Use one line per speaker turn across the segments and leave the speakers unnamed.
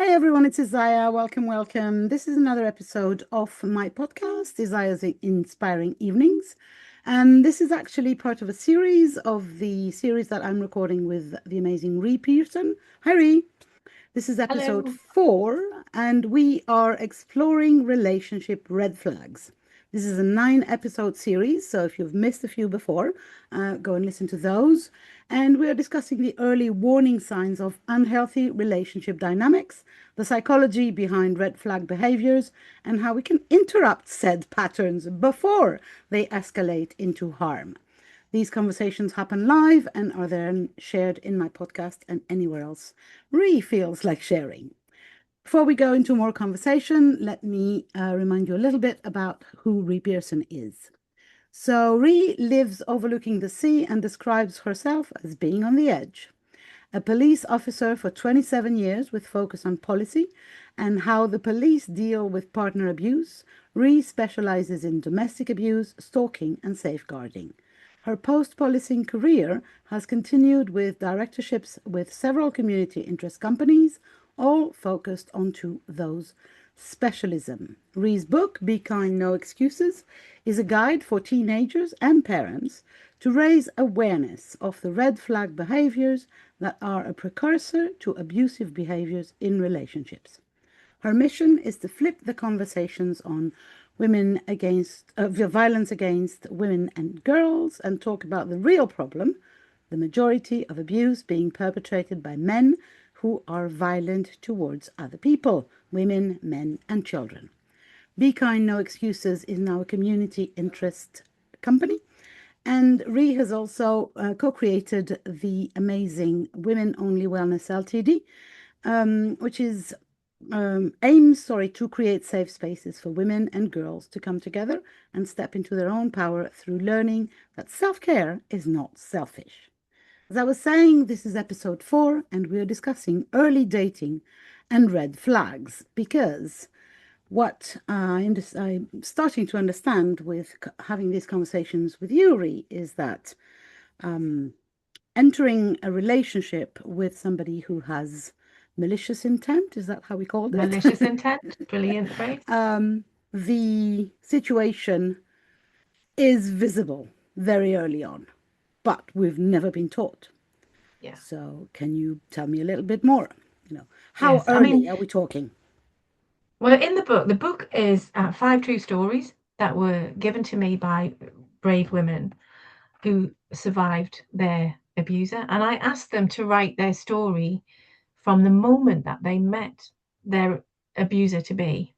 Hey everyone, it's Isaiah. Welcome. This is another episode of my podcast, Isaiah's Inspiring Evenings. And this is actually part of a series of the series that I'm recording with the amazing Ree Pearson. Hi, Ree. This is episode
Hello.
4, and we are exploring relationship red flags. This is a 9 episode series, so if you've missed a few before, go and listen to those. And we are discussing the early warning signs of unhealthy relationship dynamics, the psychology behind red flag behaviors, and how we can interrupt said patterns before they escalate into harm. These conversations happen live and are then shared in my podcast and anywhere else Ree feels like sharing. Before we go into more conversation, let me remind you a little bit about who Ree Pearson is. So, Ree lives overlooking the sea and describes herself as being on the edge. A police officer for 27 years with focus on policy and how the police deal with partner abuse, Ree specializes in domestic abuse, stalking, and safeguarding. Her post-policing career has continued with directorships with several community interest companies, all focused onto those specialism. Ree's book, Be Kind, No Excuses, is a guide for teenagers and parents to raise awareness of the red flag behaviors that are a precursor to abusive behaviors in relationships. Her mission is to flip the conversations on violence against women and girls and talk about the real problem, the majority of abuse being perpetrated by men who are violent towards other people, women, men, and children. Be Kind, No Excuses is now a community interest company. And Ree has also co-created the amazing Women Only Wellness Ltd, which is aims to create safe spaces for women and girls to come together and step into their own power through learning that self-care is not selfish. As I was saying, this is episode 4, and we are discussing early dating and red flags because what I'm starting to understand with having these conversations with Yuri is that um, entering a relationship with somebody who has malicious intent, is that how we called it?
Malicious intent. Brilliant phrase.
The situation is visible very early on, but we've never been taught.
Yeah.
So, can you tell me a little bit more? How
Yes. I
early
mean,
are we talking?
well, in the book is 5 true stories that were given to me by brave women who survived their abuser. And I asked them to write their story from the moment that they met their abuser to be.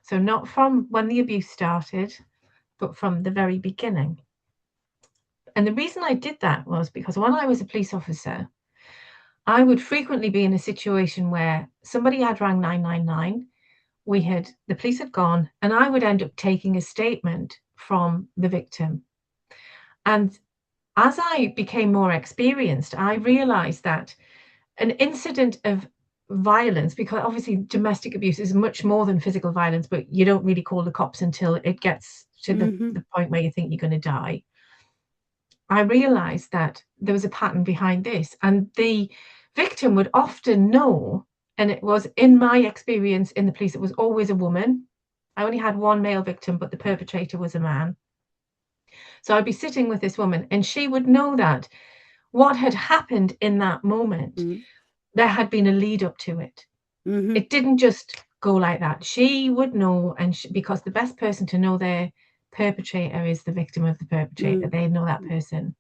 So, not from when the abuse started, but from the very beginning. And the reason I did that was because when I was a police officer, I would frequently be in a situation where somebody had rang 999, the police had gone, and I would end up taking a statement from the victim. And as I became more experienced, I realized that an incident of violence, because obviously domestic abuse is much more than physical violence, but you don't really call the cops until it gets to
Mm-hmm.
the point where you think you're going to die. I realized that there was a pattern behind this, and the victim would often know, and it was in my experience in the police, it was always a woman. I only had one male victim, but the perpetrator was a man. So I'd be sitting with this woman, and she would know that what had happened in that moment, there had been a lead up to it.
Mm-hmm.
It didn't just go like that. She would know, and because the best person to know their perpetrator is the victim of the perpetrator, they know that person.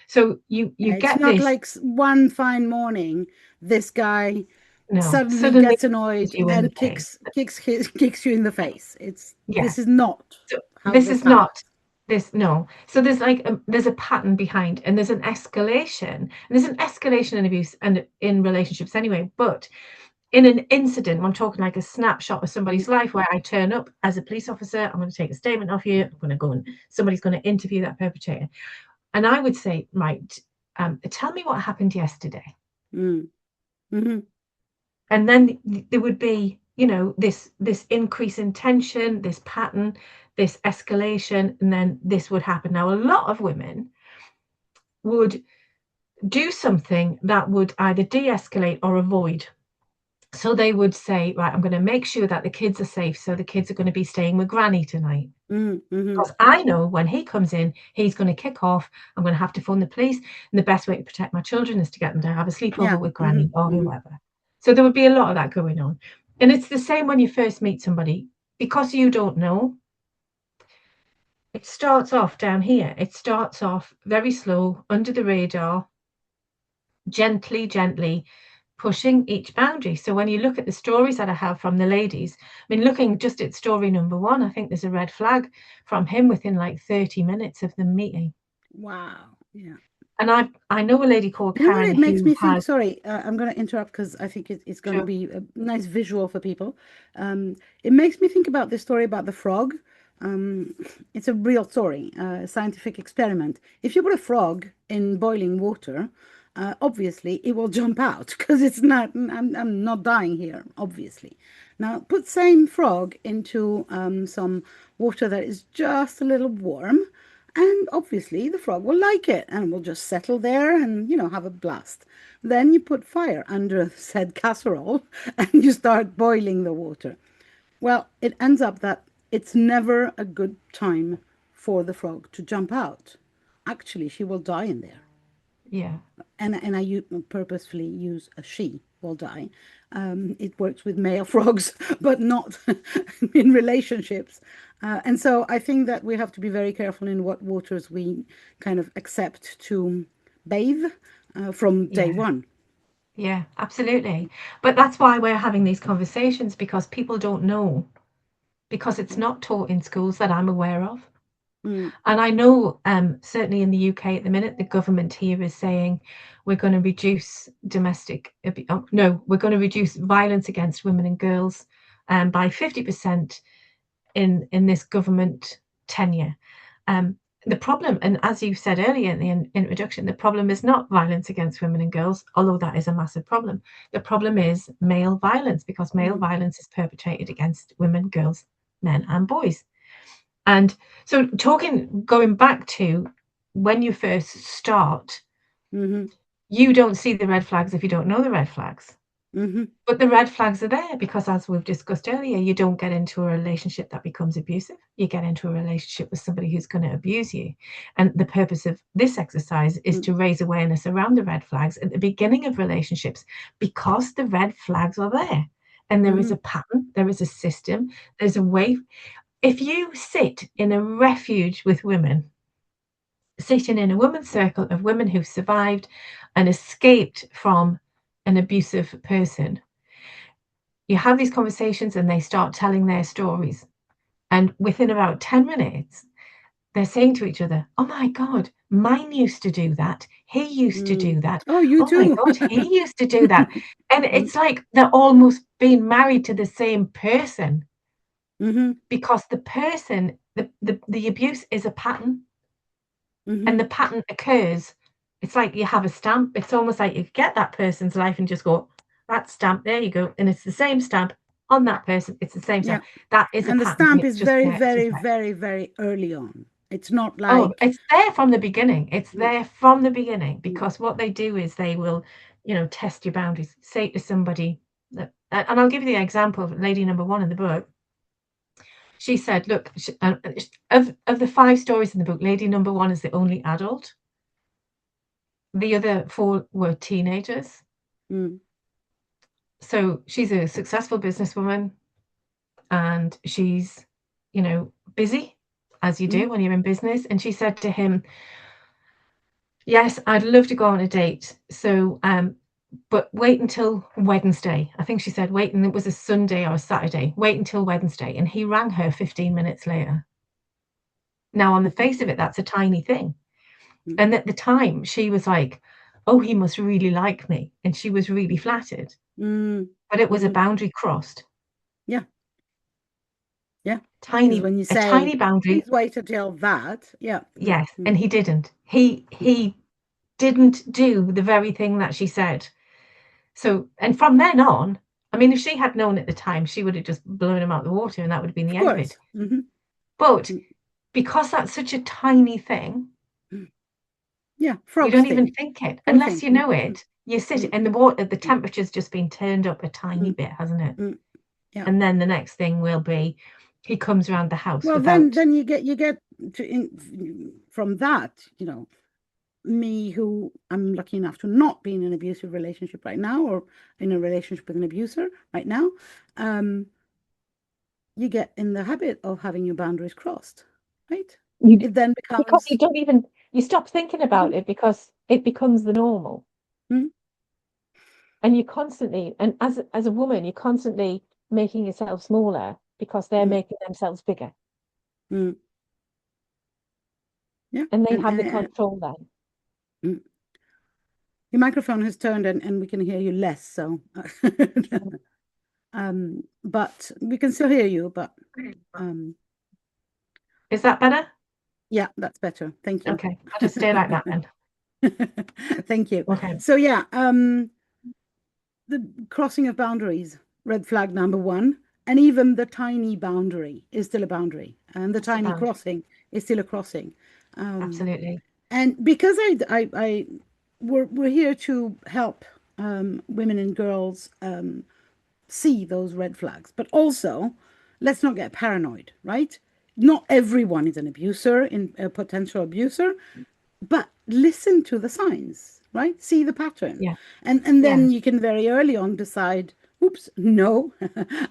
So you
Yeah, it's
get
not
this.
like one fine morning this guy
No,
suddenly
suddenly
gets annoyed
you in the
and
face.
kicks you in the face. This
Yes.
is not
So
how
this
this
is
happens.
not this no. So there's there's a pattern behind, and there's an escalation. And there's an escalation in abuse and in relationships anyway. But in an incident, I'm talking like a snapshot of somebody's life where I turn up as a police officer, I'm going to take a statement off you, I'm going to go and somebody's going to interview that perpetrator. And I would say, right, tell me what happened yesterday.
Mm. Mm-hmm.
And then there would be, this increase in tension, this pattern, this escalation, and then this would happen. Now, a lot of women would do something that would either de-escalate or avoid. So they would say, right, I'm going to make sure that the kids are safe. So the kids are going to be staying with Granny tonight. Because I know when he comes in, he's going to kick off. I'm going to have to phone the police. And the best way to protect my children is to get them to have a sleepover with Granny or whoever. So there would be a lot of that going on. And it's the same when you first meet somebody. Because you don't know, it starts off down here. It starts off very slow, under the radar, gently pushing each boundary. So when you look at the stories that I have from the ladies, I mean, looking just at story number 1, I think there's a red flag from him within like 30 minutes of them meeting.
Wow. Yeah.
And I know a lady called
You know what
Karen
it makes
who
me think?
has.
Sorry, I'm going to interrupt because I think it's going to
Sure.
be a nice visual for people. It makes me think about this story about the frog. Um, it's a real story, a scientific experiment. If you put a frog in boiling water, obviously it will jump out because it's not. I'm not dying here, obviously. Now put same frog into some water that is just a little warm. And obviously the frog will like it and will just settle there and, have a blast. Then you put fire under said casserole and you start boiling the water. Well, it ends up that it's never a good time for the frog to jump out. Actually, she will die in there.
Yeah.
And I purposefully use a she will die. It works with male frogs, but not in relationships. And so I think that we have to be very careful in what waters we kind of accept to bathe from day
Yeah.
one.
Yeah, absolutely. But that's why we're having these conversations, because people don't know, because it's not taught in schools that I'm aware of.
Mm,
And I know, certainly in the UK at the minute, the government here is saying we're going to reduce we're going to reduce violence against women and girls by 50% in this government tenure. The problem, and as you said earlier in the introduction, the problem is not violence against women and girls, although that is a massive problem. The problem is male violence, because male
mm,
violence is perpetrated against women, girls, men, and boys. And so, going back to when you first start,
mm-hmm,
you don't see the red flags if you don't know the red flags.
mm-hmm,
But the red flags are there because, as we've discussed earlier, you don't get into a relationship that becomes abusive. You get into a relationship with somebody who's going to abuse you. And the purpose of this exercise is
mm,
to raise awareness around the red flags at the beginning of relationships, because the red flags are there. And there is
mm-hmm,
a pattern, there is a system, there's a way. If you sit in a refuge with women, sitting in a women's circle of women who've survived and escaped from an abusive person, you have these conversations and they start telling their stories. And within about 10 minutes, they're saying to each other, oh my God, mine used to do that. He used to
mm.
do that.
Oh, you
Oh my
too.
God, he used to do that. And
Mm,
it's like they're almost being married to the same person,
mm-hmm,
because the person, the abuse is a pattern,
mm-hmm.
and the pattern occurs. It's like you have a stamp. It's almost like you get that person's life and just go, that stamp, there you go. And it's the same stamp on that person. It's the same
Yeah.
stamp. That is a
And the
pattern, and
stamp
it's
is
just
very,
there to
very,
affect.
very, very early on. It's not
Oh,
like,
it's there from the beginning. It's
mm,
there from the beginning,
mm,
because what they do is they will, test your boundaries. Say to somebody that, and I'll give you the example of lady number 1 in the book. She said, look, of the 5 stories in the book, lady number 1 is the only adult. The other 4 were teenagers.
mm,
So she's a successful businesswoman, and she's, busy, as you do
mm,
when you're in business. And she said to him, yes, I'd love to go on a date. So, but wait until Wednesday. I think she said, wait, and it was a Sunday or a Saturday. Wait until Wednesday. And he rang her 15 minutes later. Now, on the face of it, that's a tiny thing.
mm,
And at the time, she was like, oh, he must really like me. And she was really flattered.
mm,
But it was a
mm.
boundary crossed.
Yeah. Yeah. Because
Tiny,
when you
a
say,
tiny boundary.
please wait until that, yeah. Mm,
Yes,
mm,
and he didn't. He didn't do the very thing that she said. So, and from then on, I mean, if she had known at the time, she would have just blown him out the water, and that would have been
of
the end of it.
course. Mm-hmm.
But
Mm,
because that's such a tiny thing,
mm. Yeah.
you
Frog
don't even
thing.
think it
Poor
unless
thing.
you
Mm,
know
mm,
it. You sit and the temperature's just been turned up a tiny bit, hasn't it?
Yeah.
And then the next thing will be he comes around the house
Well,
without.
then you get from that, me, who I'm lucky enough to not be in an abusive relationship right now, or in a relationship with an abuser right now, you get in the habit of having your boundaries crossed, right? It then
Because
becomes
you stop thinking about it because it becomes the normal. And you constantly, and as a woman, you're constantly making yourself smaller because they're making themselves bigger.
Yeah.
And they have the control then.
Your microphone has turned and we can hear you less, so but we can still hear you, but
is that better?
Yeah, that's better. Thank you.
Okay, I'll just stay like that then.
Thank you.
Okay.
So yeah, the crossing of boundaries, red flag number one, and even the tiny boundary is still a boundary, and the tiny crossing is still a crossing.
Absolutely.
And because we're here to help women and girls see those red flags, but also let's not get paranoid, right? Not everyone is an abuser, a potential abuser, but listen to the signs, right? See the pattern.
Yeah.
And then you can very early on decide, oops, no,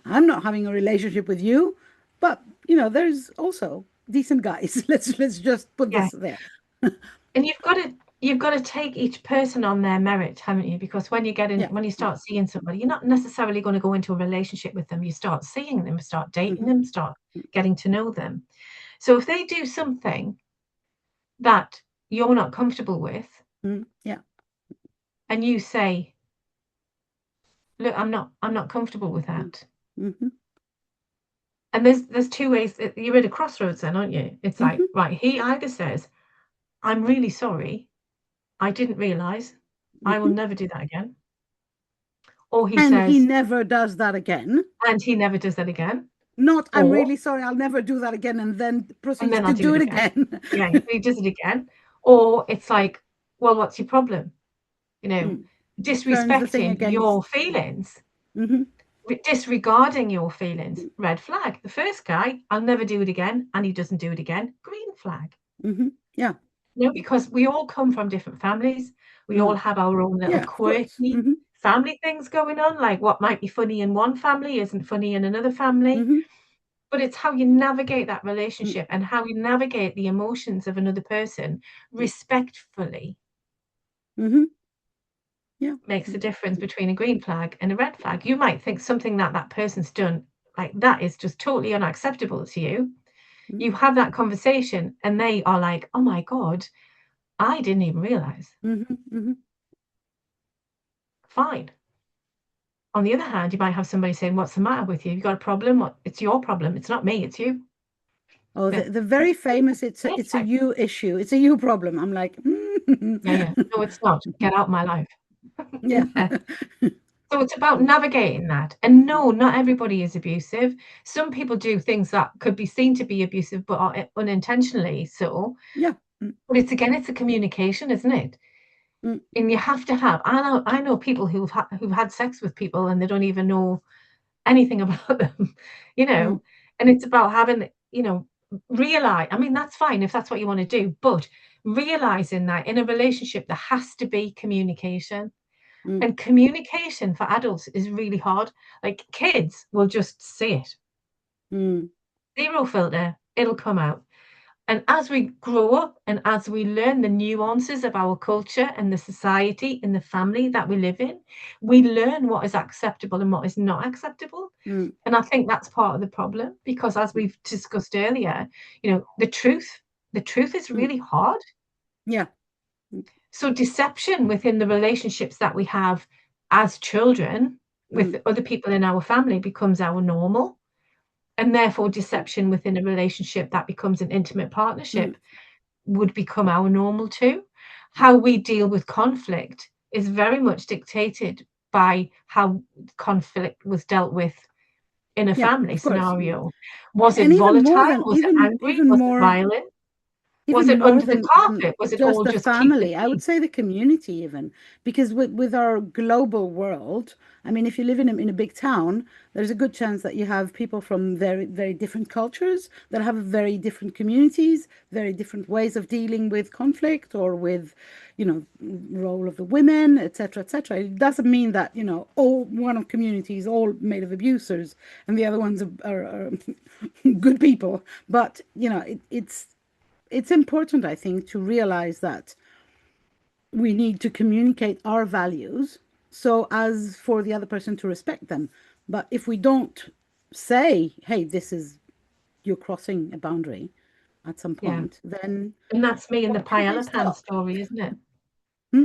I'm not having a relationship with you. But there's also decent guys. Let's just put this there.
And you've got to take each person on their merit, haven't you? Because when you start seeing somebody, you're not necessarily going to go into a relationship with them. You start seeing them, start dating them, start getting to know them. So if they do something that you're not comfortable with, and you say, look, I'm not comfortable with that. And there's two ways. You're at a crossroads then, aren't you? It's like, right, he either says, I'm really sorry, I didn't realize, I will never do that again. Or he says,
he never does that again.
And he never does that again.
Not, I'm really sorry, I'll never do that again, and then proceeds to do it again.
Yeah, he does it again. Or it's like, well, what's your problem? Disrespecting your feelings. Disregarding your feelings. Red flag. The first guy, I'll never do it again, and he doesn't do it again. Green flag.
Yeah.
Because we all come from different families. We all have our own little quirky family things going on, like what might be funny in one family isn't funny in another family. But it's how you navigate that relationship and how you navigate the emotions of another person respectfully.
Yeah.
Makes a difference between a green flag and a red flag. You might think something that person's done, like that is just totally unacceptable to you. You have that conversation and they are like, oh my God, I didn't even realize. Fine. On the other hand, you might have somebody saying, what's the matter with you? You've got a problem? It's your problem. It's not me, it's you.
Oh, the very famous, it's a you issue. It's a you problem. I'm like,
Yeah. No, it's not. Get out of my life.
Yeah.
So it's about navigating that. And no, not everybody is abusive. Some people do things that could be seen to be abusive, but are unintentionally so.
Yeah.
But it's a communication, isn't it? And you have to have. I know people who've had sex with people and they don't even know anything about them, And it's about having, realize. I mean, that's fine if that's what you want to do, but realizing that in a relationship there has to be communication. And communication for adults is really hard. Like kids will just say it. Zero filter, it'll come out. And as we grow up and as we learn the nuances of our culture and the society and the family that we live in, we learn what is acceptable and what is not acceptable. And I think that's part of the problem, because as we've discussed earlier, the truth is really hard.
Yeah.
So deception within the relationships that we have as children with other people in our family becomes our normal. And therefore, deception within a relationship that becomes an intimate partnership would become our normal too. How we deal with conflict is very much dictated by how conflict was dealt with in a family scenario. Was it volatile? Was it angry? Was it violent? Was
even
it
more
under the
than
carpet? Was it
just
all
the
just keep the
family. I would
peace?
say the community even, because with our global world, I mean, if you live in a big town, there's a good chance that you have people from very different cultures that have very different communities, very different ways of dealing with conflict or with, role of the women, etc., etc. It doesn't mean that, all one of community is all made of abusers and the other ones are good people. But, it's important, I think, to realize that we need to communicate our values so as for the other person to respect them. But if we don't say, hey, this is you're crossing a boundary at some
Yeah.
point, then
And that's me in the
what can they
paella pan
stop?
story, isn't it?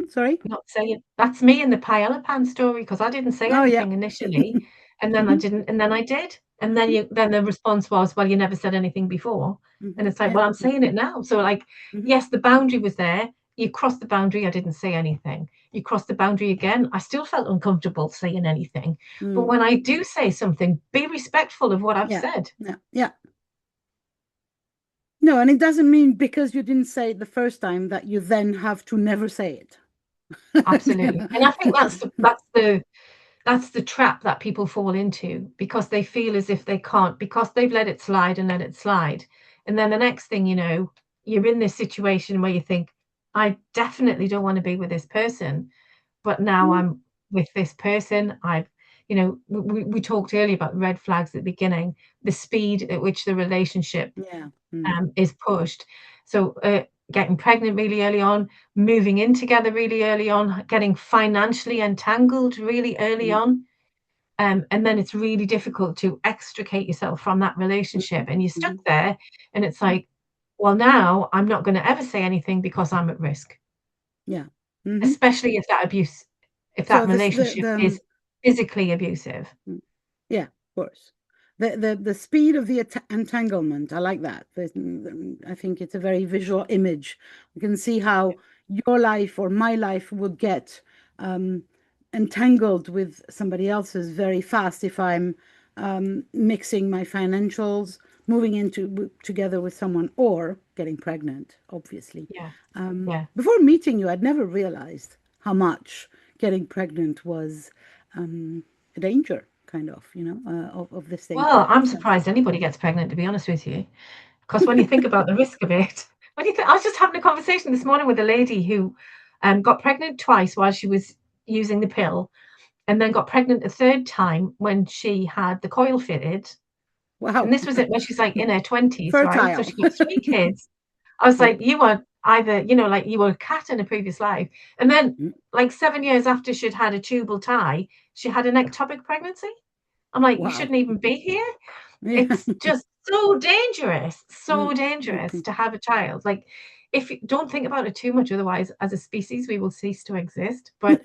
Sorry?
Not saying that's me in the paella pan story because I didn't say
Oh, yeah.
anything initially, and then I
hmm
didn't, and then I did, and then
hmm
then the response was, well, you never said anything before, and it's like,
Yeah.
well, I'm saying it now. So like,
hmm
yes, the boundary was there. You crossed the boundary. I didn't say anything. You crossed the boundary again. I still felt uncomfortable saying anything. But
mm
when I do say something, be respectful of what I've
Yeah.
said.
Yeah. Yeah. No, and it doesn't mean because you didn't say it the first time that you then have to never say it.
Absolutely. And I think that's the trap that people fall into because they feel as if they can't, because they've let it slide and let it slide. And then the next thing you know, you're in this situation where you think, I definitely don't want to be with this person, but now
Mm,
I'm with this person. We talked earlier about red flags at the beginning, the speed at which the relationship
yeah.
is pushed. So getting pregnant really early on, moving in together really early on, getting financially entangled really early
Mm,
on. And then it's really difficult to extricate yourself from that relationship. And you're stuck
mhm,
there. And it's
mhm.
like, well, now I'm not going to ever say anything because I'm at risk,
Yeah. hmm
especially if that
So this the
relationship is physically abusive.
yeah, of course. The speed of the entanglement, I like that. I think it's a very visual image. You can see how your life or my life would get um, entangled with somebody else's very fast if I'm mixing my financials, moving into together with someone, or getting pregnant, obviously.
Yeah. Yeah.
Before meeting you, I'd never realized how much getting pregnant was a danger, kind of, of this thing.
Well, I'm
So,
surprised anybody gets pregnant, to be honest with you. Because when you think about the risk of it, I was just having a conversation this morning with a lady who got pregnant twice while she was using the pill, and then got pregnant a third time when she had the coil fitted. And
wow,
this was it when she's like in her 20s, right? So
fertile.
she got three kids. I was
Yeah.
like, you were either, like you were a cat in a previous life. And then,
Mm,
like 7 years after she'd had a tubal tie, she had an ectopic pregnancy. I'm like, you
wow.
shouldn't even be here.
Yeah.
It's just so
Mm,
dangerous
mhm.
to have a child. Like, if you don't think about it too much, otherwise, as a species, we will cease to exist. But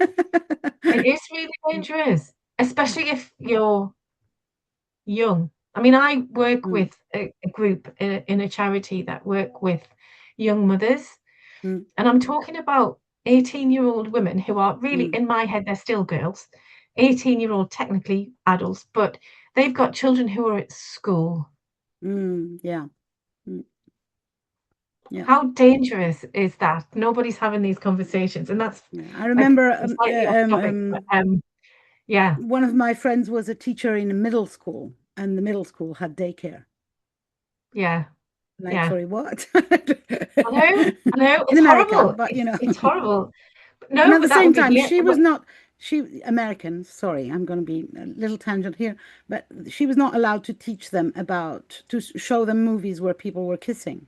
it is really
Mm,
dangerous,
yeah.
especially if you're young. I mean, I work
Mm,
with a group in a charity that work with young mothers,
mm,
and I'm talking about 18-year-old women who are really,
mm,
in my head, they're still girls, 18-year-old technically adults, but they've got children who are at school.
yeah. Mm, yeah.
How dangerous is that? Nobody's having these conversations, and that's
Yeah. I
like
remember
slightly off topic, but yeah,
one of my friends was a teacher in a middle school, and the middle school had daycare.
yeah,
Like,
yeah.
sorry, what?
I know,
In
it's
America,
horrible.
but
It's horrible. But
And
no,
at the
but that
same
would be
time,
here.
she was not, she, American, sorry, I'm going to be a little tangent here, but she was not allowed to teach them about, to show them movies where people were kissing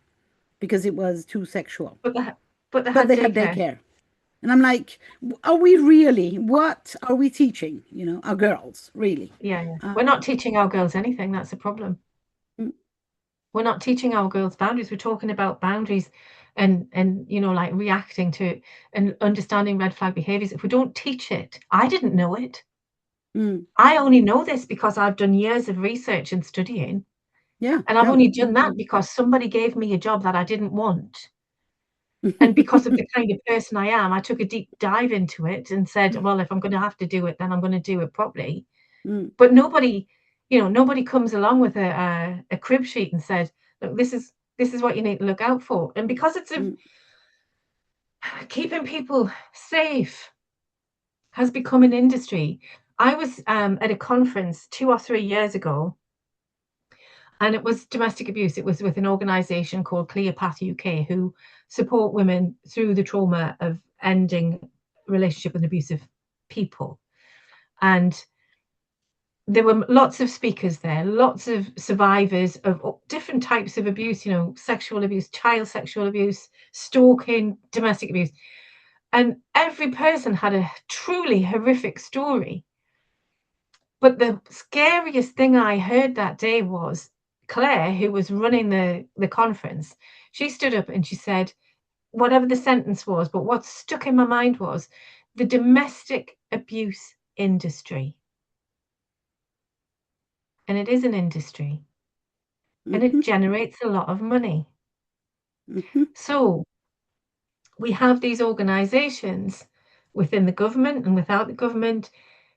because it was too sexual.
But they
But
had
they had
daycare.
daycare. And I'm like, are we really, what are we teaching, our girls, really?
Yeah, yeah.
Uh,
We're not teaching our girls anything. That's a problem.
mm,
We're not teaching our girls boundaries. We're talking about boundaries and like reacting to and understanding red flag behaviors. If we don't teach it, I didn't know it.
mm,
I only know this because I've done years of research and studying,
yeah,
and I've
no,
only
me
done that
too.
because somebody gave me a job that I didn't want. And because of the kind of person I am, I took a deep dive into it and said, well, if I'm going to have to do it, then I'm going to do it properly.
Mm,
But nobody comes along with a crib sheet and said, look, this is this is what you need to look out for. And because it's keeping people safe has become an industry. I was at a conference 2 or 3 years ago, and it was domestic abuse. It was with an organisation called Clear Path UK, who support women through the trauma of ending relationship with abusive people. And there were lots of speakers there, lots of survivors of different types of abuse, sexual abuse, child sexual abuse, stalking, domestic abuse. And every person had a truly horrific story. But the scariest thing I heard that day was Claire, who was running the conference. She stood up and she said, whatever the sentence was, but what stuck in my mind was the domestic abuse industry. And it is an industry. And it generates a lot of money. So we have these organizations within the government and without the government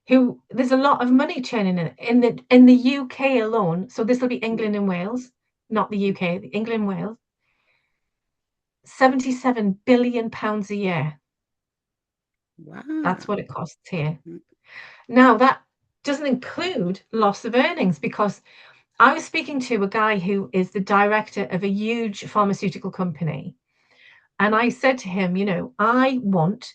who there's a lot of money churning in the UK alone. So this will be England and Wales, not the UK, England and Wales. £77 billion a year.
Wow.
That's what it costs here. Now, that doesn't include loss of earnings, because I was speaking to a guy who is the director of a huge pharmaceutical company. And I said to him, I want,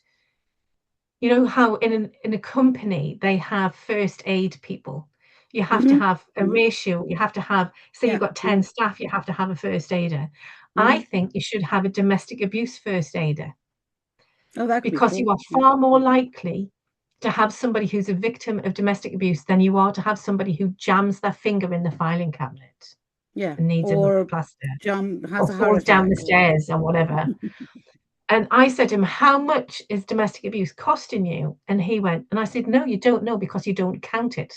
how in a company they have first aid people. You have to have a ratio. You have to have, say you've got 10 staff, you have to have a first aider. I think you should have a domestic abuse first aider.
Oh, that could be
because
cool.
you are far more likely to have somebody who's a victim of domestic abuse than you are to have somebody who jams their finger in the filing cabinet.
Yeah.
And needs
Or
a plaster.
has
Or
a heart
falls down the
attack
stairs or whatever. And I said to him, how much is domestic abuse costing you? And he went, and I said, no, you don't know because you don't count it.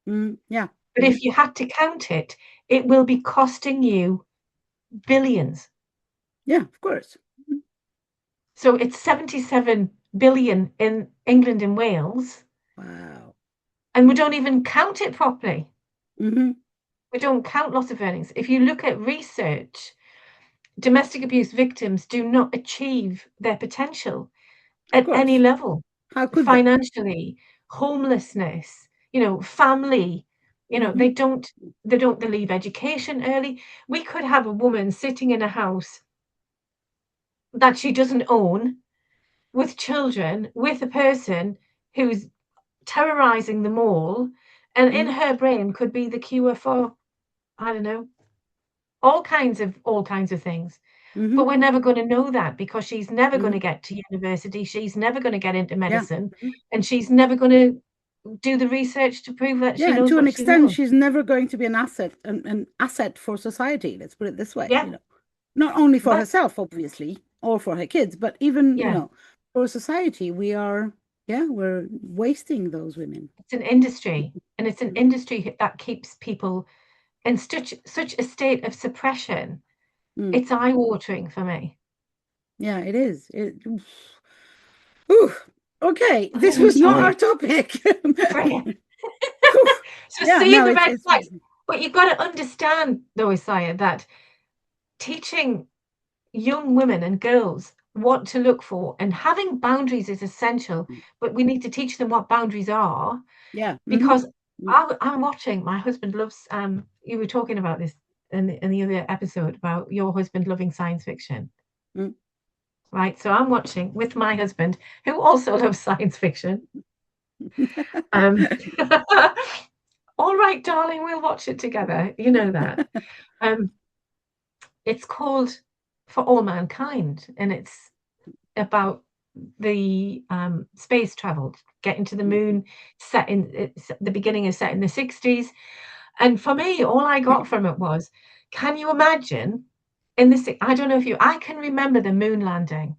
Yeah.
But if you had to count it, it will be costing you billions.
Yeah, of course.
So it's 77 billion in England and Wales.
Wow.
And we don't even count it properly.
We
don't count loss of earnings. If you look at research, domestic abuse victims do not achieve their potential at any level.
How could
financially, homelessness, family, they don't they leave education early. We could have a woman sitting in a house that she doesn't own with children, with a person who's terrorizing them all, and in her brain could be the cure for, I don't know, all kinds of things. But we're never going to know that because she's never going to get to university. She's never going to get into medicine, and she's never going to do the research to prove that she
and
knows
to an
what she
extent,
knows.
she's never going to be an asset for society. Let's put it this way.
Yeah.
Not only for herself, obviously, or for her kids, but even
Yeah.
for society. We're wasting those women.
It's an industry, and it's an industry that keeps people in such a state of suppression. It's eye-watering for me.
Yeah, it is. Okay, this was not our topic.
So see the red flags. But you've got to understand, though, Isaiah, that teaching young women and girls what to look for and having boundaries is essential, but we need to teach them what boundaries are.
Yeah.
Because I'm watching, my husband loves, you were talking about this in the other episode about your husband loving science fiction. Right, so I'm watching with my husband, who also loves science fiction. All right, darling, we'll watch it together. You know that. It's called For All Mankind, and it's about the space travel, getting to the moon. The beginning is set in the 60s. And for me, all I got from it was, can you imagine I don't know if I can remember the moon landing.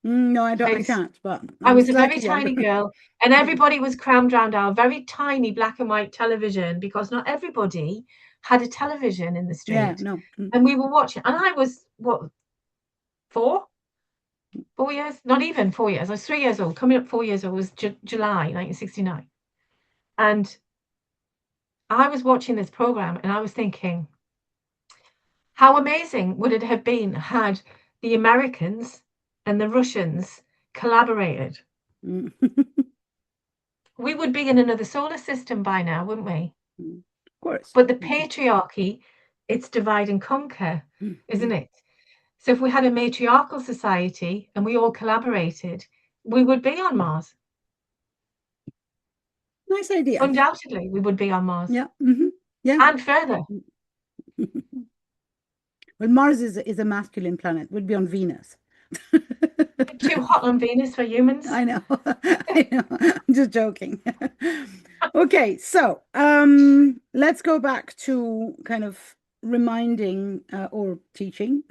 No, I can't, but
I was a very tiny girl, and everybody was crammed around our very tiny black and white television because not everybody had a television in the street.
Yeah, no.
And we were watching, and I was, 4 years? Not even 4 years. I was 3 years old, coming up 4 years old. It was July 1969. And I was watching this program, and I was thinking, How amazing would it have been had the Americans and the Russians collaborated?
Mm.
We would be in another solar system by now, wouldn't we?
Of course.
But the patriarchy, it's divide and conquer, isn't it? So if we had a matriarchal society and we all collaborated, we would be on Mars.
Nice idea.
Undoubtedly, we would be on Mars.
Yeah. Yeah.
And further.
Well, Mars is a masculine planet. We'd be on Venus.
Too hot on Venus for humans.
I know. I know. I'm just joking. Okay, so let's go back to kind of reminding or teaching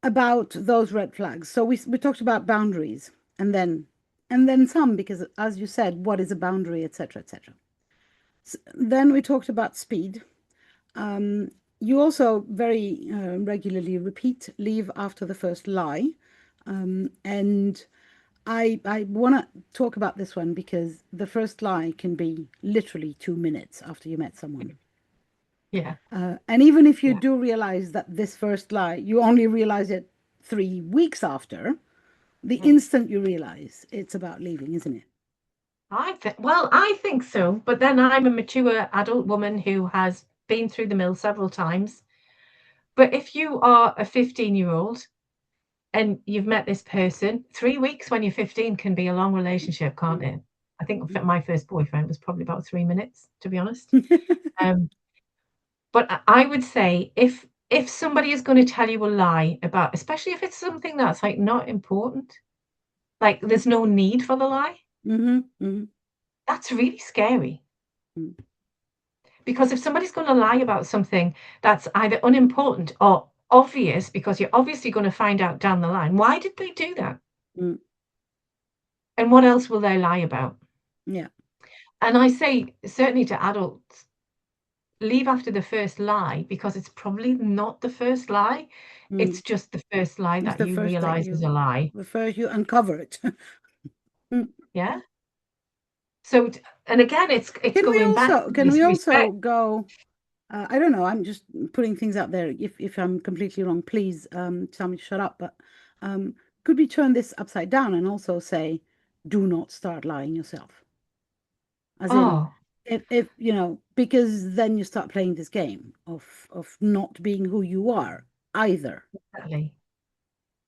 about those red flags. So we talked about boundaries and then some, because as you said, what is a boundary, etc., etc. Then we talked about speed. You also very regularly repeat leave after the first lie. And I want to talk about this one because the first lie can be literally 2 minutes after you met someone.
Yeah.
And even if you do realize that this first lie, you only realize it 3 weeks after, the instant you realize it's about leaving, isn't it?
I think so. But then I'm a mature adult woman who has been through the mill several times. But if you are a 15-year-old and you've met this person, 3 weeks when you're 15 can be a long relationship, can't it? I think my first boyfriend was probably about 3 minutes, to be honest. But I would say if somebody is going to tell you a lie about, especially if it's something that's like not important, like there's no need for the lie, that's really scary. Because if somebody's going to lie about something that's either unimportant or obvious, because you're obviously going to find out down the line, why did they do that? And what else will they lie about?
Yeah.
And I say, certainly to adults, leave after the first lie, because it's probably not the first lie. It's just the first lie that you realize is a lie.
The first you uncover it.
Yeah. So, and again, it's going back to
Can
this
we also
respect.
go? I don't know. I'm just putting things out there. If I'm completely wrong, please tell me to shut up. But could we turn this upside down and also say, do not start lying yourself? As in, if you know, because then you start playing this game of not being who you are either.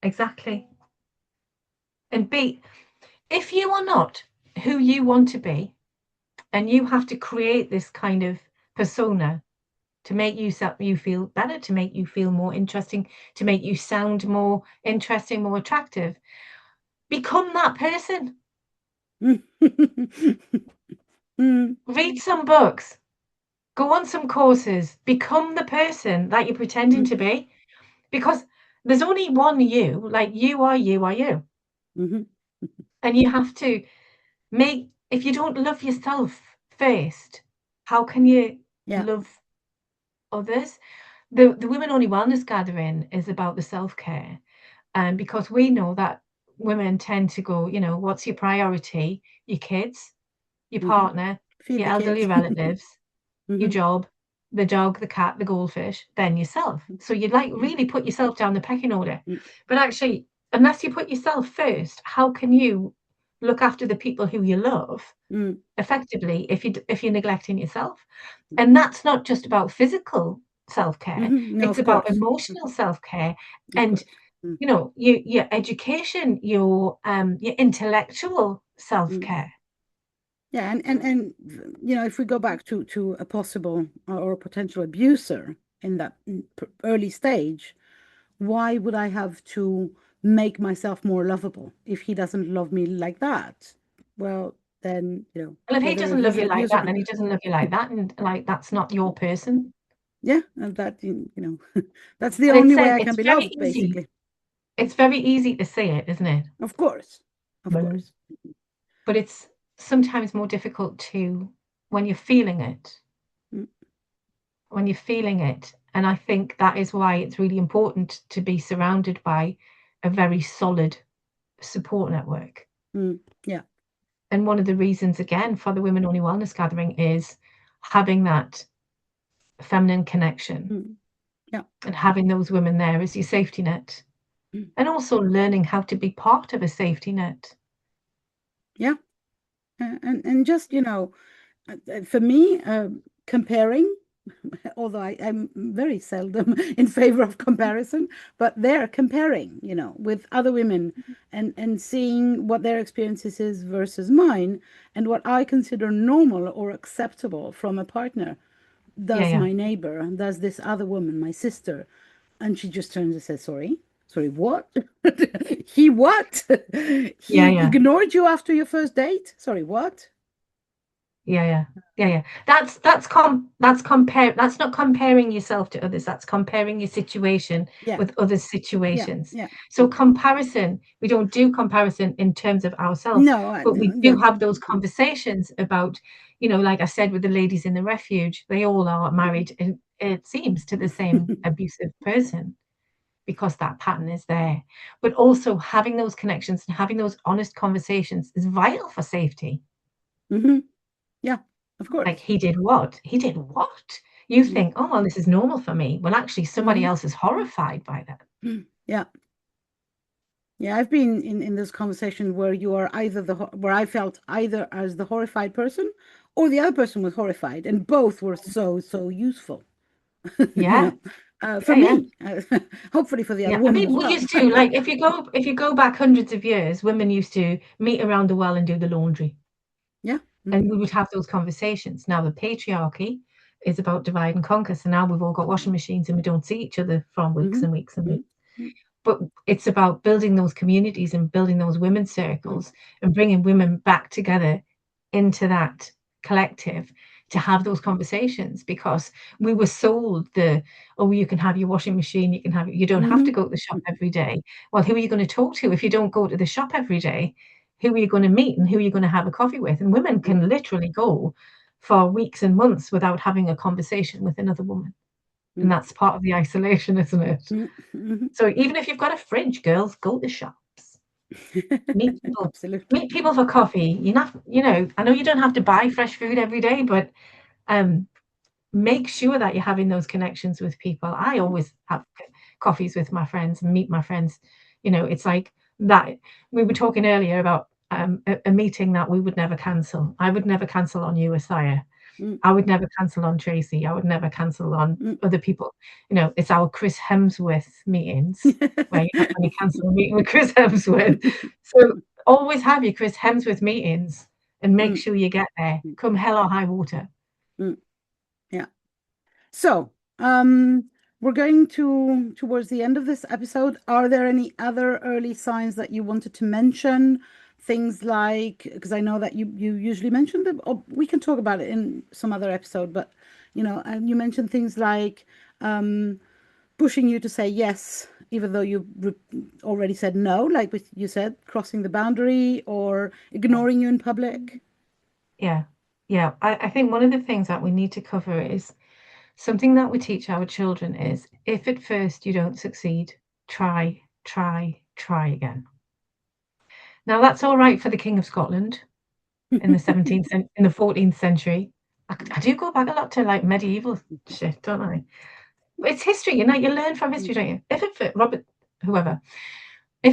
Exactly. And B, if you are not who you want to be, and you have to create this kind of persona to make you feel better, to make you feel more interesting, to make you sound more interesting, more attractive, become that person. Read some books, go on some courses, become the person that you're pretending to be, because there's only one you, like you are you. And you have to if you don't love yourself first, how can you love others? The Women Only Wellness Gathering is about the self-care, and because we know that women tend to go, what's your priority? Your kids, your partner, your elderly relatives, your job, the dog, the cat, the goldfish, then yourself. So you'd like really put yourself down the pecking order. But actually, unless you put yourself first, how can you look after the people who you love effectively if you're neglecting yourself? And that's not just about physical self-care.
No,
It's about emotional self-care and your education, your intellectual self-care.
Yeah, and if we go back to a possible or a potential abuser in that early stage, why would I have to make myself more lovable if he doesn't love me like that? Well, then,
Well, if he doesn't love you like that, then he doesn't love you like that, and like that's not your person.
Yeah, and that that's the only way I can be loved, basically.
It's very easy to say it, isn't it?
Of course.
But it's sometimes more difficult to when you're feeling it. When you're feeling it. And I think that is why it's really important to be surrounded by a very solid support network.
Yeah.
And one of the reasons, again, for the Women Only Wellness Gathering is having that feminine connection.
Yeah.
And having those women there as your safety net. And also learning how to be part of a safety net.
Yeah. And just, for me, comparing, although I'm very seldom in favor of comparison, but they're comparing, with other women and seeing what their experiences is versus mine and what I consider normal or acceptable from a partner.
Yeah,
Does
yeah.
my neighbor, does this other woman, my sister, and she just turns and says, sorry, what? He what?
Yeah,
He
yeah.
ignored you after your first date? Sorry, what?
Yeah, yeah. Yeah, yeah. That's not comparing yourself to others. That's comparing your situation
Yeah,
with other
yeah,
situations.
yeah.
So comparison, we don't do comparison in terms of ourselves,
No,
but we do
the
have those conversations about, like I said with the ladies in the refuge, they all are married, and it seems, to the same abusive person, because that pattern is there. But also having those connections and having those honest conversations is vital for safety.
hmm Yeah, of
Like,
course.
he did what? He did what? You
Mm-hmm.
think, oh, well, this is normal for me. Well, actually, somebody
Mm-hmm.
else is horrified by that.
Yeah. Yeah, I've been in this conversation where you are either where I felt either as the horrified person or the other person was horrified, and both were so useful, you
Yeah,
know, for
yeah, yeah.
me, hopefully for the other
Yeah, I
woman
mean,
as
we
well.
used to, like, if you go back hundreds of years, women used to meet around the well and do the laundry,
Yeah.
and we would have those conversations. Now the patriarchy is about divide and conquer, so now we've all got washing machines and we don't see each other from weeks
Mm-hmm.
and weeks and weeks.
Mm-hmm.
But it's about building those communities and building those women's circles and bringing women back together into that collective to have those conversations, because we were sold oh, you can have your washing machine, you don't have to
Mm-hmm.
go to the shop every day. Well, who are you going to talk to if you don't go to the shop every day? Who are you going to meet and who are you going to have a coffee with? And women can literally go for weeks and months without having a conversation with another woman. And that's part of the isolation, isn't it?
Mm-hmm.
So even if you've got a fridge, girls, go to shops. Meet people.
Absolutely.
Meet people for coffee. I know you don't have to buy fresh food every day, but make sure that you're having those connections with people. I always have coffees with my friends and meet my friends. It's like that. We were talking earlier about a meeting that we would never cancel. I would never cancel on you, Asaya.
Mm,
I would never cancel on Tracy. I would never cancel on
mm.
other people. It's our Chris Hemsworth meetings where you only cancel a meeting with Chris Hemsworth. So always have your Chris Hemsworth meetings and make
Mm,
sure you get there, come hell or high water.
mm. Yeah. So, we're going towards the end of this episode. Are there any other early signs that you wanted to mention? Things like, because I know that you usually mention them, or we can talk about it in some other episode, but you mentioned things like pushing you to say yes, even though you already said no, like you said, crossing the boundary or ignoring you in public.
Yeah. Yeah. I think one of the things that we need to cover is something that we teach our children is, if at first you don't succeed, try, try, try again. Now that's all right for the King of Scotland in the 14th century. I do go back a lot to like medieval shit, don't I? It's history, you learn from history, don't you? If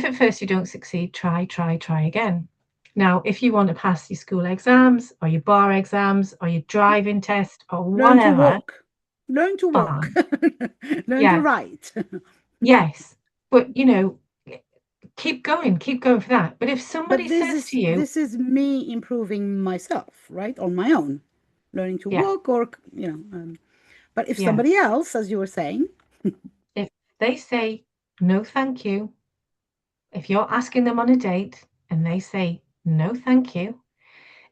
at first you don't succeed, try, try, try again. Now, if you want to pass your school exams or your bar exams or your driving test or
Learn to
whatever,
walk. Learn to walk.
fine.
Learn to
Yeah,
write.
yes. But keep going for that. But if
But
somebody
this
says to
is
you,
this is me improving myself, right? On my own. Learning to
yeah,
walk or, but if
yeah,
somebody else, as you were saying,
if they say no, thank you, if you're asking them on a date and they say no, thank you,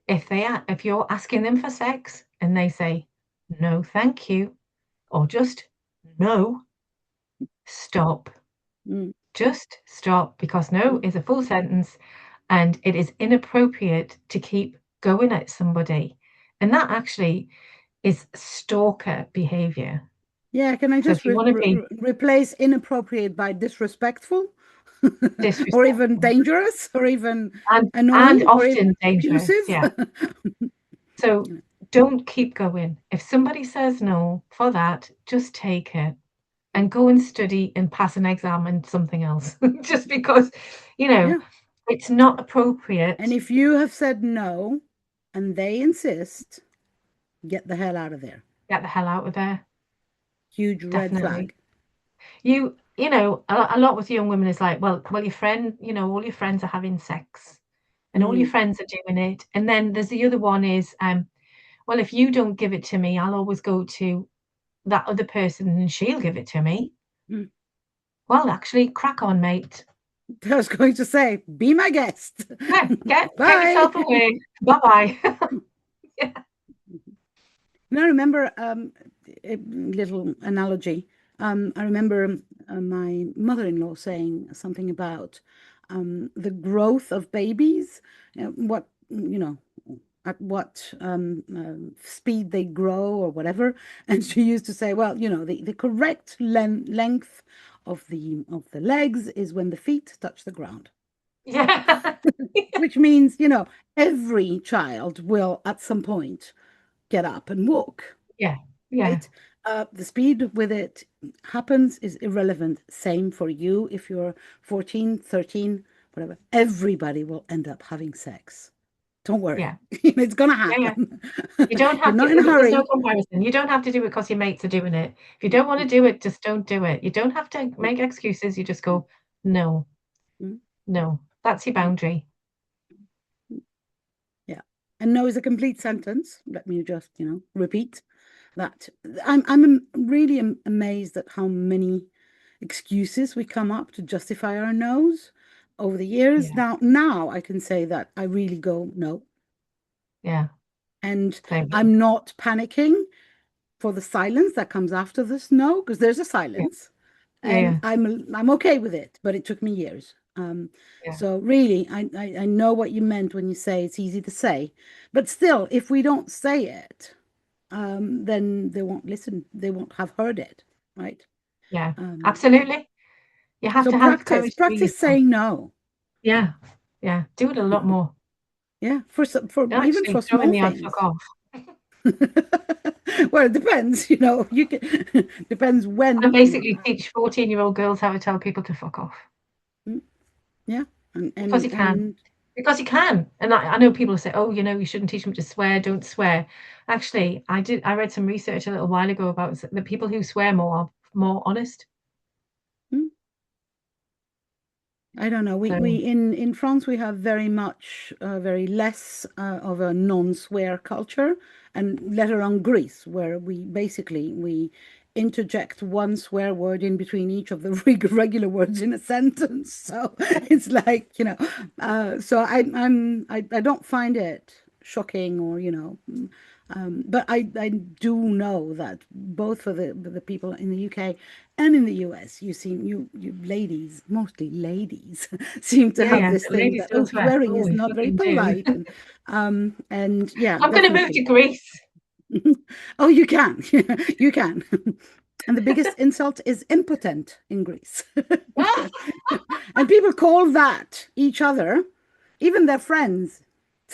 if you're asking them for sex and they say no, thank you, or just no, stop.
mm,
Just stop, because no
mm.
is a full sentence and it is inappropriate to keep going at somebody. And that actually is stalker behavior.
Yeah, can I
So
just
if you want to be
replace inappropriate by disrespectful? Or even
disrespectful
dangerous, or even
and
annoying, or even
often dangerous,
abusive?
yeah. So don't keep going. If somebody says no for that, just take it and go and study and pass an exam and something else. Just because, you know,
Yeah.
it's not
And
appropriate.
if you have said no and they insist, get the hell out of there.
Get the hell out of there.
Huge red
Definitely.
flag.
You know, a lot with young women is like, well, your friend, you know, all your friends are having sex and all your
Mm.
friends are doing it. And then there's the other one is, well, if you don't give it to me, I'll always go to that other person and she'll give it to me.
Mm.
Well, actually, crack on, mate.
I was going to say, be my guest.
Yeah, get
Bye.
yourself away. Bye-bye. Yeah.
And I remember a little analogy. I remember my mother-in-law saying something about the growth of babies, what, at what speed they grow or whatever. And she used to say, well, the correct length of the legs is when the feet touch the ground,
Yeah.
which means, every child will at some point get up and walk,
Yeah. Yeah.
right? The speed with it happens is irrelevant. Same for you if you're 14, 13, whatever. Everybody will end up having sex. Don't worry.
Yeah.
It's gonna
Yeah. Yeah.
happen.
You don't
You're
have
not
to,
in a
there's no
hurry.
comparison. You don't have to do it because your mates are doing it. If you don't want to do it, just don't do it. You don't have to make excuses. You just go, no,
Mm,
no. That's your
mm,
boundary.
mm. Yeah. And no is a complete sentence. Let me just, repeat that. I'm really amazed at how many excuses we come up to justify our no's over the years.
Yeah.
Now I can say that I really go no,
Yeah.
and
Same here.
I'm not panicking for the silence that comes after this no, because there's a
Yeah.
silence,
Yeah.
and
Yeah.
I'm okay with it, but it took me years.
Yeah.
So really, I know what you meant when you say it's easy to say, but still, if we don't say it, then they won't listen. They won't have heard it, right?
Yeah.
Um,
Absolutely. You have
so
to have the
practice,
courage to be
practice
yourself.
saying no.
Yeah. Yeah. Do it a lot more.
Yeah, for
Don't
even
actually
for
throw in
small
the odd fuck
things.
off.
Well, it depends, you can depends
I
when,
basically teach 14-year-old girls how to tell people to fuck off
mm, yeah, and
because
and
you can.
and
Because you can. And I know people say, oh, you shouldn't teach them to swear, don't swear. Actually, I read some research a little while ago about the people who swear more are more honest.
mm, I don't know. We
So
in France we have very much very less of a non-swear culture, and let alone Greece, where we interject one swear word in between each of the regular words in a sentence. So it's like, so I don't find it shocking or, but I do know that both for the people in the UK and in the US, you ladies, mostly ladies, seem to
yeah,
have
yeah.
this
The
thing
ladies
that,
don't swear.
swearing
Oh,
is
we
not very
fucking do.
polite, and yeah,
I'm gonna move to
definitely.
Greece.
Oh, you can, you can. And the biggest insult is impotent in Greece. And people call that each other, even their friends.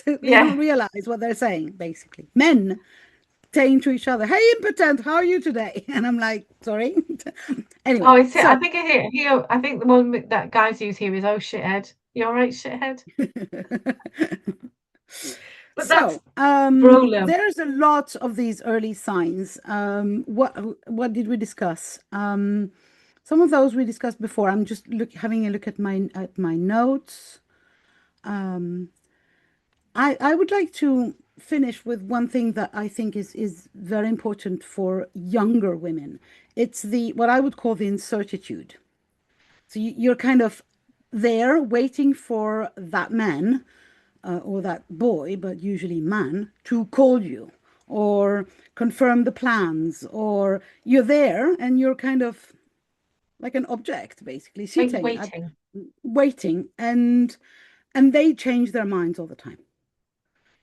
They don't
Yeah.
realize what they're saying, basically. Men saying to each other, "Hey, impotent, how are you today?" And I'm like, sorry.
Oh,
Anyway,
I
so
think I hear here. I think the one that guys use here is, oh, shithead. You all right, shithead? But that's
so
bro love.
there's a lot of these early signs. What did we discuss? Some of those we discussed before. I'm just having a look at my notes. Um, I would like to finish with one thing that I think is very important for younger women. It's the what I would call the incertitude. So you're kind of there waiting for that man or that boy, but usually man, to call you or confirm the plans, or you're there and you're kind of like an object, basically sitting at
Waiting.
waiting, and they change their minds all the time.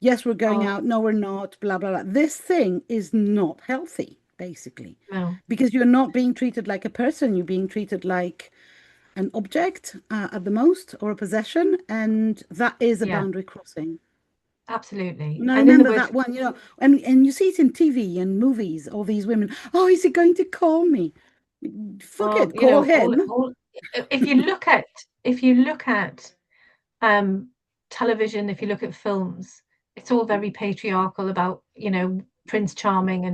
Yes, we're going
Oh,
out. No, we're not. Blah, blah, blah. This thing is not healthy, basically,
no.
because you're not being treated like a person. You're being treated like an object at the most, or a possession. And that is a
Yeah,
boundary crossing.
absolutely.
And I
And in the
remember
words
that one, and you see it in TV and movies, all these women, oh, is he going to call me? Fuck
Well,
it, call him.
if you look at if you look at um, television, if you look at films, it's all very patriarchal about, Prince Charming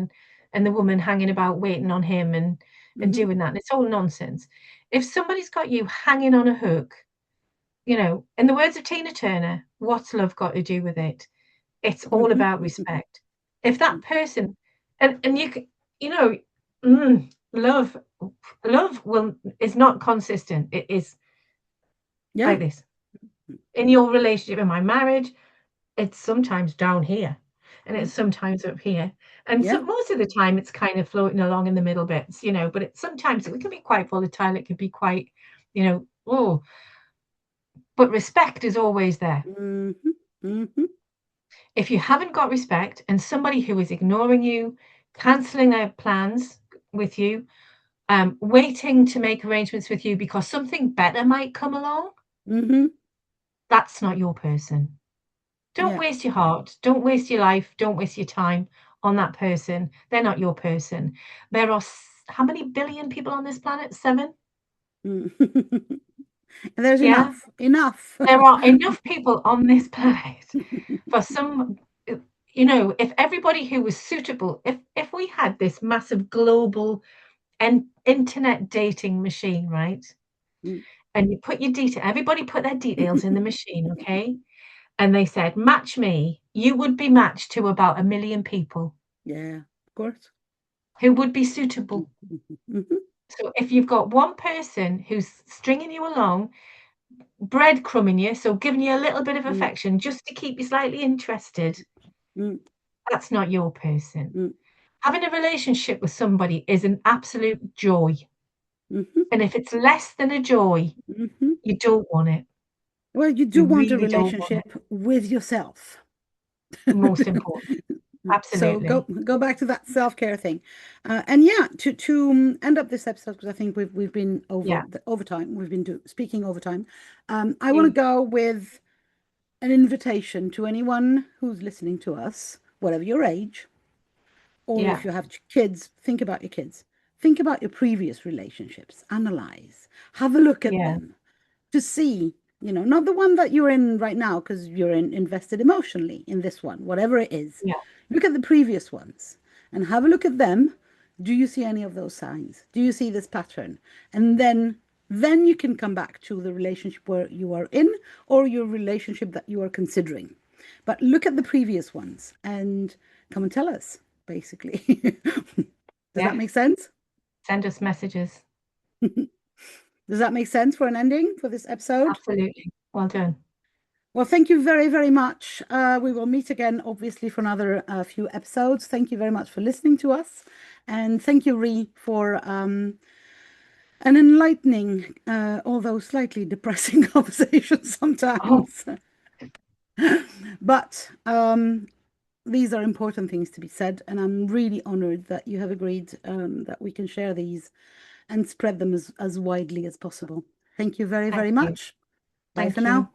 and the woman hanging about waiting on him and
Hmm.
doing that. And it's all nonsense. If somebody's got you hanging on a hook, in the words of Tina Turner, what's love got to do with it? It's all about respect. If that person, and you can, you know, love, is not consistent. It is
Yeah.
like this. In your relationship, in my marriage, it's sometimes down here and it's sometimes up here. And
Yeah.
so most of the time it's kind of floating along in the middle bits, but sometimes it can be quite volatile. It could be quite, oh, but respect is always there.
Hmm. Hmm.
If you haven't got respect and somebody who is ignoring you, cancelling their plans with you, waiting to make arrangements with you because something better might come along,
Hmm.
that's not your person. Don't
Yeah.
waste your heart. Don't waste your life. Don't waste your time on that person. They're not your person. There are how many billion people on this planet? 7?
Mm. There's
Yeah.
enough.
There are enough people on this planet for some, if everybody who was suitable, if we had this massive global and internet dating machine, right?
Mm.
And you put your detail, everybody put their details in the machine, okay? And they said, match me, you would be matched to about 1 million people
Yeah, of course.
who would be suitable.
Hmm.
So if you've got one person who's stringing you along, breadcrumbing you, so giving you a little bit of
Mm.
affection just to keep you slightly interested,
Mm.
that's not your person.
Mm.
Having a relationship with somebody is an absolute joy.
Hmm.
And if it's less than a joy,
Hmm.
you don't want it.
Well, you do
You
want a
really don't want it.
relationship with yourself.
Most important.
So go
Absolutely.
go back to that self-care thing, and yeah, to end up this episode, because I think we've been
Yeah.
over time. We've been speaking over time. I want to
You,
go with an invitation to anyone who's listening to us, whatever your age, or
yeah.
if you have kids, think about your kids. Think about your previous relationships. Analyze. Have a look at
Yeah.
them to see, not the one that you're in right now because you're invested emotionally in this one, whatever it is.
Yeah.
Look at the previous ones and have a look at them. Do you see any of those signs? Do you see this pattern? And then you can come back to the relationship where you are in or your relationship that you are considering. But look at the previous ones and come and tell us, basically. Does that
Yeah.
make sense?
Send us messages.
Does that make sense for an ending for this episode?
Absolutely. Well done.
Well, thank you very, very much. We will meet again, obviously, for another few episodes. Thank you very much for listening to us. And thank you, Ree, for an enlightening, although slightly depressing conversation
Oh,
sometimes. But these are important things to be said. And I'm really honored that you have agreed that we can share these and spread them as widely as possible. Thank you very,
thank
very
you.
much. Bye for
Thank you.
now.